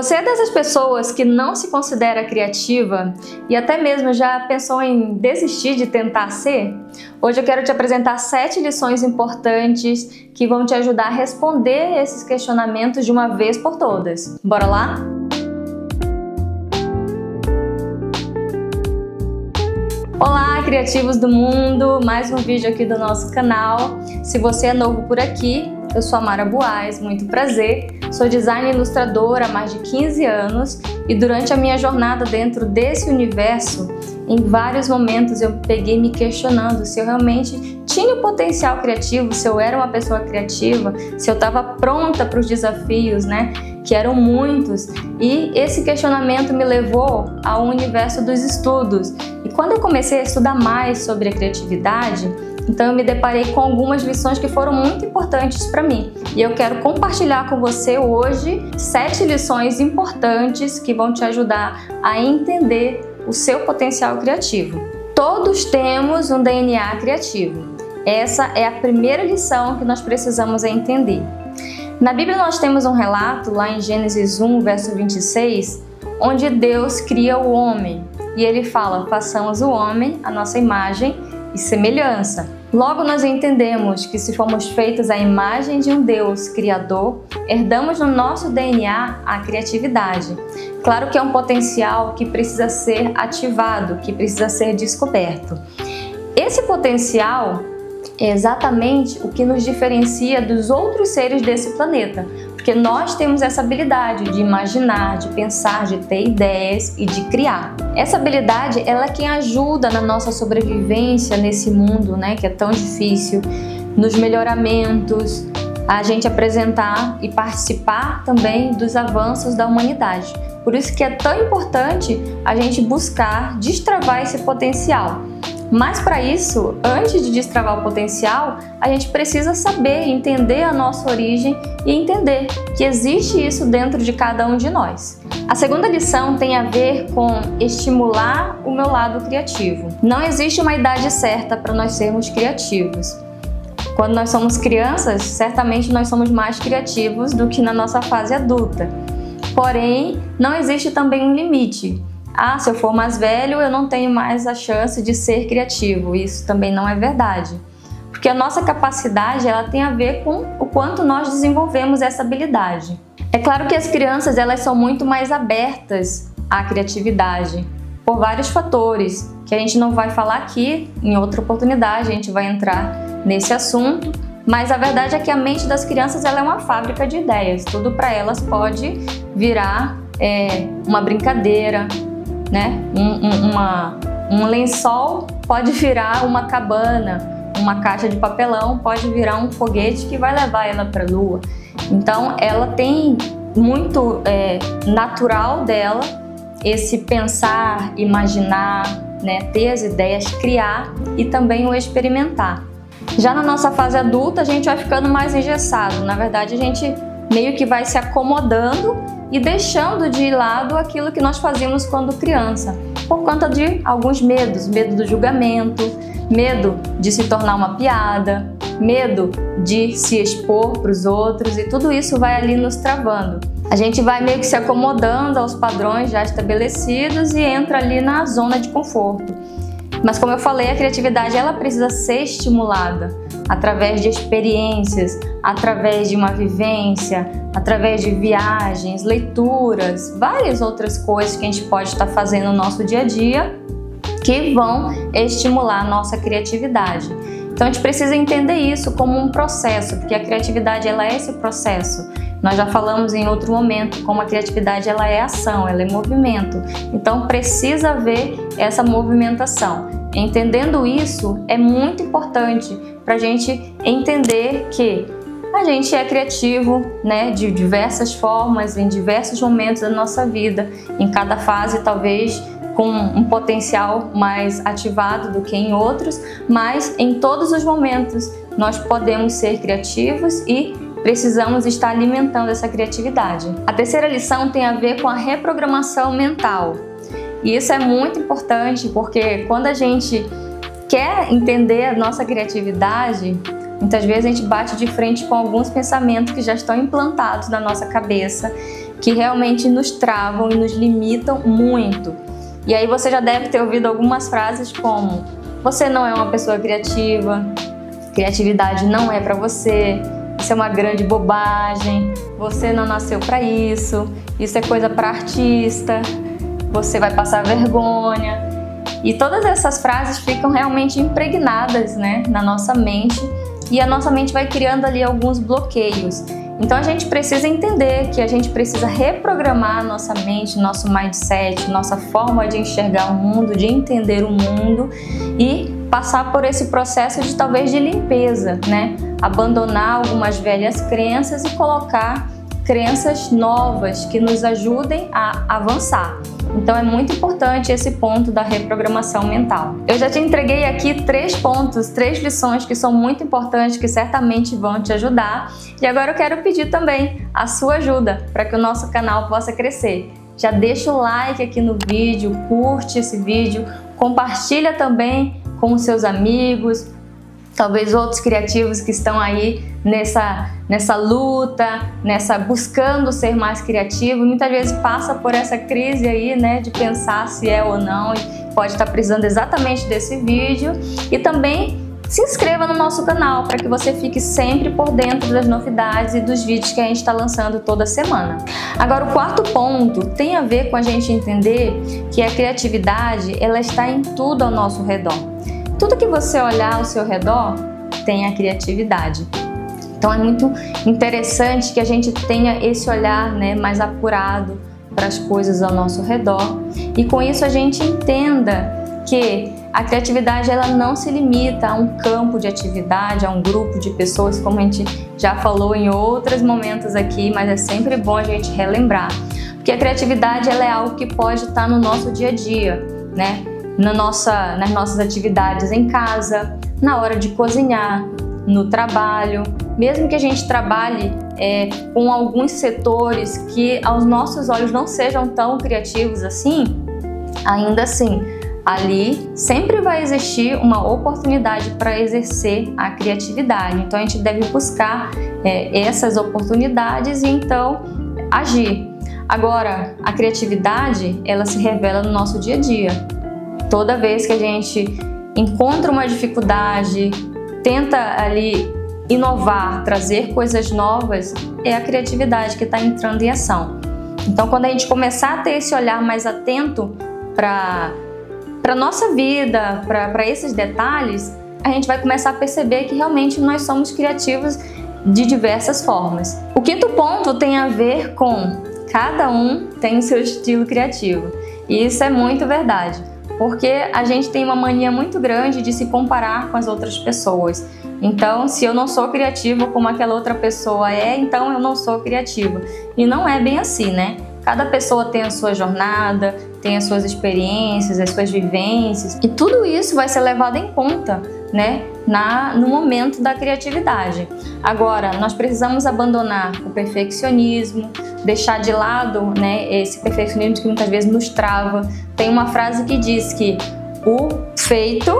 Você é dessas pessoas que não se considera criativa e até mesmo já pensou em desistir de tentar ser? Hoje eu quero te apresentar 7 lições importantes que vão te ajudar a responder esses questionamentos de uma vez por todas. Bora lá? Olá, criativos do mundo! Mais um vídeo aqui do nosso canal. Se você é novo por aqui, eu sou a Mara Buais, muito prazer. Sou designer e ilustradora há mais de 15 anos e durante a minha jornada dentro desse universo, em vários momentos eu peguei me questionando se eu realmente tinha o potencial criativo, se eu era uma pessoa criativa, se eu estava pronta para os desafios, né? Que eram muitos. E esse questionamento me levou ao universo dos estudos. E quando eu comecei a estudar mais sobre a criatividade, então eu me deparei com algumas lições que foram muito importantes para mim. E eu quero compartilhar com você hoje 7 lições importantes que vão te ajudar a entender o seu potencial criativo. Todos temos um DNA criativo. Essa é a primeira lição que nós precisamos entender. Na Bíblia nós temos um relato lá em Gênesis 1, verso 26, onde Deus cria o homem. E ele fala, façamos o homem à nossa imagem e semelhança. Logo nós entendemos que se fomos feitos à imagem de um Deus criador, herdamos no nosso DNA a criatividade. Claro que é um potencial que precisa ser ativado, que precisa ser descoberto. Esse potencial é exatamente o que nos diferencia dos outros seres desse planeta, porque nós temos essa habilidade de imaginar, de pensar, de ter ideias e de criar. Essa habilidade ela é quem ajuda na nossa sobrevivência nesse mundo, né, que é tão difícil, nos melhoramentos, a gente apresentar e participar também dos avanços da humanidade. Por isso que é tão importante a gente buscar destravar esse potencial. Mas para isso, antes de destravar o potencial, a gente precisa saber, entender a nossa origem e entender que existe isso dentro de cada um de nós. A segunda lição tem a ver com estimular o meu lado criativo. Não existe uma idade certa para nós sermos criativos. Quando nós somos crianças, certamente nós somos mais criativos do que na nossa fase adulta. Porém, não existe também um limite. Se eu for mais velho, eu não tenho mais a chance de ser criativo. Isso também não é verdade. Porque a nossa capacidade ela tem a ver com o quanto nós desenvolvemos essa habilidade. É claro que as crianças elas são muito mais abertas à criatividade, por vários fatores, que a gente não vai falar aqui, em outra oportunidade a gente vai entrar nesse assunto. Mas a verdade é que a mente das crianças ela é uma fábrica de ideias. Tudo para elas pode virar uma brincadeira, né? Um lençol pode virar uma cabana, uma caixa de papelão pode virar um foguete que vai levar ela para a lua. Então ela tem muito natural dela esse pensar, imaginar, né? Ter as ideias, criar e também o experimentar. Já na nossa fase adulta a gente vai ficando mais engessado. Na verdade a gente meio que vai se acomodando e deixando de lado aquilo que nós fazíamos quando criança, por conta de alguns medos, medo do julgamento, medo de se tornar uma piada, medo de se expor para os outros e tudo isso vai ali nos travando. A gente vai meio que se acomodando aos padrões já estabelecidos e entra ali na zona de conforto. Mas como eu falei, a criatividade ela precisa ser estimulada através de experiências, através de uma vivência, através de viagens, leituras, várias outras coisas que a gente pode estar fazendo no nosso dia a dia que vão estimular a nossa criatividade. Então a gente precisa entender isso como um processo, porque a criatividade ela é esse processo. Nós já falamos em outro momento como a criatividade ela é ação, ela é movimento. Então precisa haver essa movimentação. Entendendo isso é muito importante para a gente entender que a gente é criativo, né, de diversas formas, em diversos momentos da nossa vida, em cada fase talvez com um potencial mais ativado do que em outros, mas em todos os momentos nós podemos ser criativos e precisamos estar alimentando essa criatividade. A terceira lição tem a ver com a reprogramação mental. E isso é muito importante porque quando a gente quer entender a nossa criatividade, muitas vezes a gente bate de frente com alguns pensamentos que já estão implantados na nossa cabeça que realmente nos travam e nos limitam muito. E aí você já deve ter ouvido algumas frases como: você não é uma pessoa criativa, criatividade não é para você, isso é uma grande bobagem, você não nasceu para isso é coisa para artista, você vai passar vergonha. E todas essas frases ficam realmente impregnadas, né, na nossa mente, e a nossa mente vai criando ali alguns bloqueios. Então a gente precisa entender que a gente precisa reprogramar a nossa mente, nosso mindset, nossa forma de enxergar o mundo, de entender o mundo e passar por esse processo de talvez de limpeza, né? Abandonar algumas velhas crenças e colocar crenças novas que nos ajudem a avançar. Então é muito importante esse ponto da reprogramação mental. Eu já te entreguei aqui 3 pontos, 3 lições que são muito importantes, que certamente vão te ajudar. E agora eu quero pedir também a sua ajuda para que o nosso canal possa crescer. Já deixa o like aqui no vídeo, curte esse vídeo, compartilha também com os seus amigos, talvez outros criativos que estão aí nessa luta, buscando ser mais criativo, muitas vezes passa por essa crise aí, né, de pensar se é ou não, e pode estar precisando exatamente desse vídeo. E também se inscreva no nosso canal para que você fique sempre por dentro das novidades e dos vídeos que a gente está lançando toda semana. Agora, o 4º ponto tem a ver com a gente entender que a criatividade, ela está em tudo ao nosso redor. Tudo que você olhar ao seu redor tem a criatividade. Então é muito interessante que a gente tenha esse olhar, né, mais apurado para as coisas ao nosso redor, e com isso a gente entenda que a criatividade ela não se limita a um campo de atividade, a um grupo de pessoas, como a gente já falou em outros momentos aqui, mas é sempre bom a gente relembrar, porque a criatividade ela é algo que pode estar no nosso dia a dia, né? Nas nossas atividades em casa, na hora de cozinhar, no trabalho, mesmo que a gente trabalhe com alguns setores que aos nossos olhos não sejam tão criativos assim, ainda assim, ali sempre vai existir uma oportunidade para exercer a criatividade. Então a gente deve buscar essas oportunidades e então agir. Agora, a criatividade, ela se revela no nosso dia a dia. Toda vez que a gente encontra uma dificuldade, tenta ali inovar, trazer coisas novas, é a criatividade que está entrando em ação. Então, quando a gente começar a ter esse olhar mais atento para a nossa vida, para esses detalhes, a gente vai começar a perceber que realmente nós somos criativos de diversas formas. O 5º ponto tem a ver com cada um tem o seu estilo criativo. E isso é muito verdade. Porque a gente tem uma mania muito grande de se comparar com as outras pessoas. Então, se eu não sou criativa como aquela outra pessoa é, então eu não sou criativa. E não é bem assim, né? Cada pessoa tem a sua jornada, tem as suas experiências, as suas vivências, e tudo isso vai ser levado em conta, né, no momento da criatividade. Agora, nós precisamos abandonar o perfeccionismo, deixar de lado, né, esse perfeccionismo que muitas vezes nos trava. Tem uma frase que diz que o feito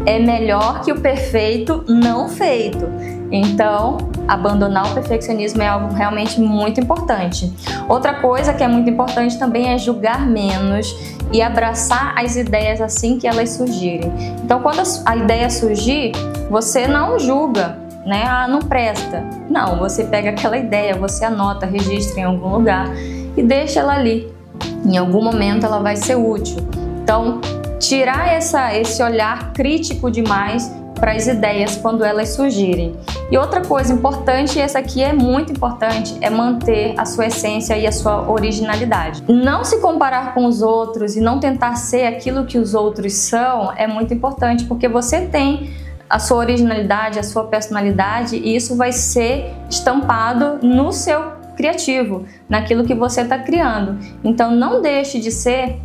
é melhor que o perfeito não feito. Então, abandonar o perfeccionismo é algo realmente muito importante. Outra coisa que é muito importante também é julgar menos e abraçar as ideias assim que elas surgirem. Então, quando a ideia surgir, você não julga, né? Ah, não presta. Não, você pega aquela ideia, você anota, registra em algum lugar e deixa ela ali. Em algum momento ela vai ser útil. Então, tirar esse olhar crítico demais para as ideias quando elas surgirem. E outra coisa importante, e essa aqui é muito importante, é manter a sua essência e a sua originalidade. Não se comparar com os outros e não tentar ser aquilo que os outros são é muito importante, porque você tem a sua originalidade, a sua personalidade, e isso vai ser estampado no seu criativo, naquilo que você está criando. Então não deixe de ser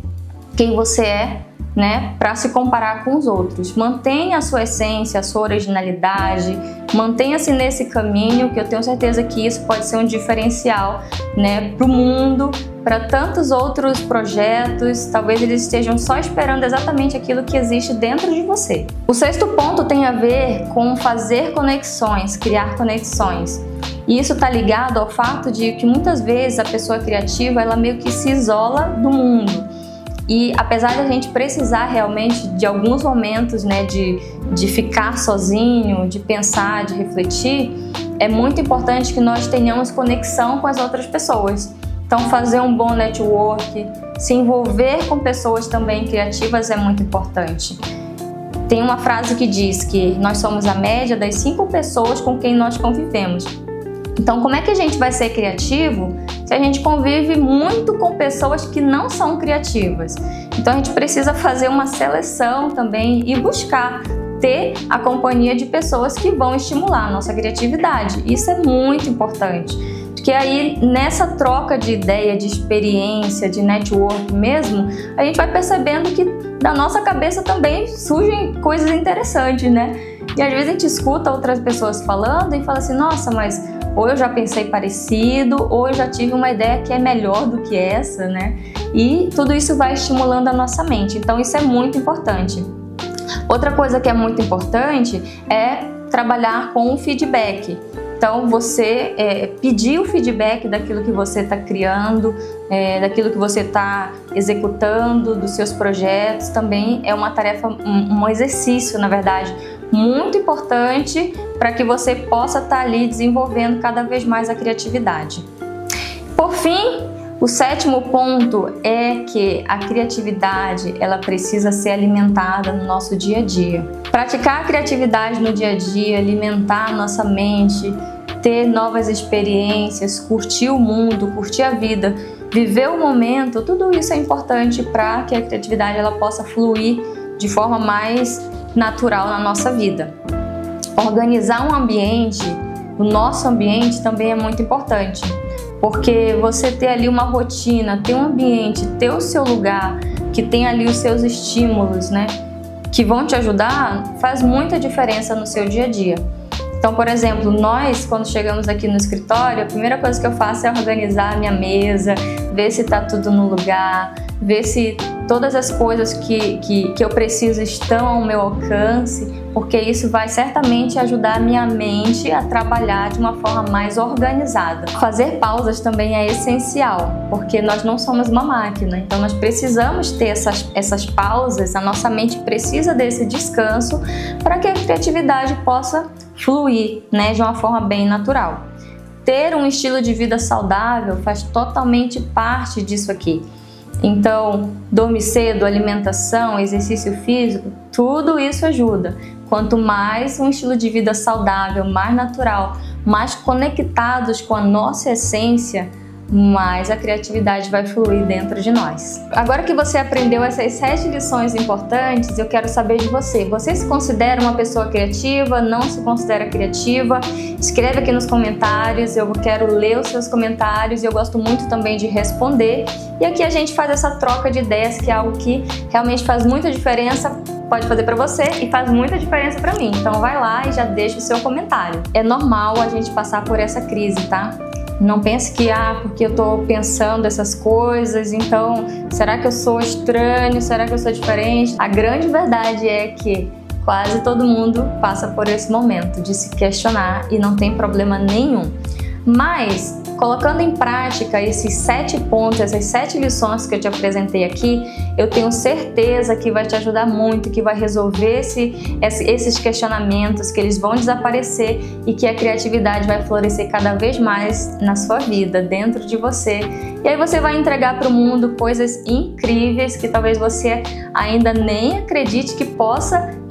quem você é, né, para se comparar com os outros. Mantenha a sua essência, a sua originalidade, mantenha-se nesse caminho, que eu tenho certeza que isso pode ser um diferencial, né, para o mundo, para tantos outros projetos. Talvez eles estejam só esperando exatamente aquilo que existe dentro de você. O 6º ponto tem a ver com fazer conexões, criar conexões. E isso está ligado ao fato de que muitas vezes a pessoa criativa ela meio que se isola do mundo. E apesar de a gente precisar realmente de alguns momentos, né, de ficar sozinho, de pensar, de refletir, é muito importante que nós tenhamos conexão com as outras pessoas. Então fazer um bom network, se envolver com pessoas também criativas é muito importante. Tem uma frase que diz que nós somos a média das 5 pessoas com quem nós convivemos. Então, como é que a gente vai ser criativo se a gente convive muito com pessoas que não são criativas? Então, a gente precisa fazer uma seleção também e buscar ter a companhia de pessoas que vão estimular a nossa criatividade. Isso é muito importante, porque aí nessa troca de ideia, de experiência, de network mesmo, a gente vai percebendo que da nossa cabeça também surgem coisas interessantes, né? E às vezes a gente escuta outras pessoas falando e fala assim, nossa, mas ou eu já pensei parecido, ou eu já tive uma ideia que é melhor do que essa, né? E tudo isso vai estimulando a nossa mente, então isso é muito importante. Outra coisa que é muito importante é trabalhar com o feedback. Então você pedir o feedback daquilo que você está criando, daquilo que você está executando, dos seus projetos, também é uma tarefa, um exercício, na verdade, muito importante para que você possa estar ali desenvolvendo cada vez mais a criatividade. Por fim, o 7º ponto é que a criatividade ela precisa ser alimentada no nosso dia a dia. Praticar a criatividade no dia a dia, alimentar a nossa mente, ter novas experiências, curtir o mundo, curtir a vida, viver o momento, tudo isso é importante para que a criatividade ela possa fluir de forma mais natural na nossa vida. Organizar um ambiente, o nosso ambiente também é muito importante, porque você ter ali uma rotina, ter um ambiente, ter o seu lugar, que tem ali os seus estímulos, né, que vão te ajudar, faz muita diferença no seu dia a dia. Então, por exemplo, nós, quando chegamos aqui no escritório, a primeira coisa que eu faço é organizar a minha mesa, ver se está tudo no lugar, ver se todas as coisas que eu preciso estão ao meu alcance, porque isso vai certamente ajudar a minha mente a trabalhar de uma forma mais organizada. Fazer pausas também é essencial, porque nós não somos uma máquina, então nós precisamos ter essas pausas, a nossa mente precisa desse descanso para que a criatividade possa fluir, né, de uma forma bem natural. Ter um estilo de vida saudável faz totalmente parte disso aqui. Então, dormir cedo, alimentação, exercício físico, tudo isso ajuda. Quanto mais um estilo de vida saudável, mais natural, mais conectados com a nossa essência, mais a criatividade vai fluir dentro de nós. Agora que você aprendeu essas 7 lições importantes, eu quero saber de você. Você se considera uma pessoa criativa? Não se considera criativa? Escreve aqui nos comentários, eu quero ler os seus comentários e eu gosto muito também de responder. E aqui a gente faz essa troca de ideias, que é algo que realmente faz muita diferença, pode fazer para você e faz muita diferença para mim. Então vai lá e já deixa o seu comentário. É normal a gente passar por essa crise, tá? Não pense que, porque eu tô pensando essas coisas, então será que eu sou estranho? Será que eu sou diferente? A grande verdade é que quase todo mundo passa por esse momento de se questionar e não tem problema nenhum. Mas, colocando em prática esses 7 pontos, essas 7 lições que eu te apresentei aqui, eu tenho certeza que vai te ajudar muito, que vai resolver esses questionamentos, que eles vão desaparecer e que a criatividade vai florescer cada vez mais na sua vida, dentro de você. E aí você vai entregar para o mundo coisas incríveis que talvez você ainda nem acredite que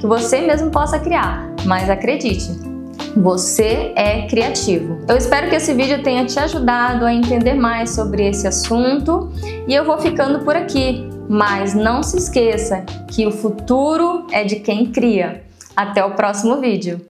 você mesmo possa criar, mas acredite. Você é criativo. Eu espero que esse vídeo tenha te ajudado a entender mais sobre esse assunto e eu vou ficando por aqui. Mas não se esqueça que o futuro é de quem cria. Até o próximo vídeo.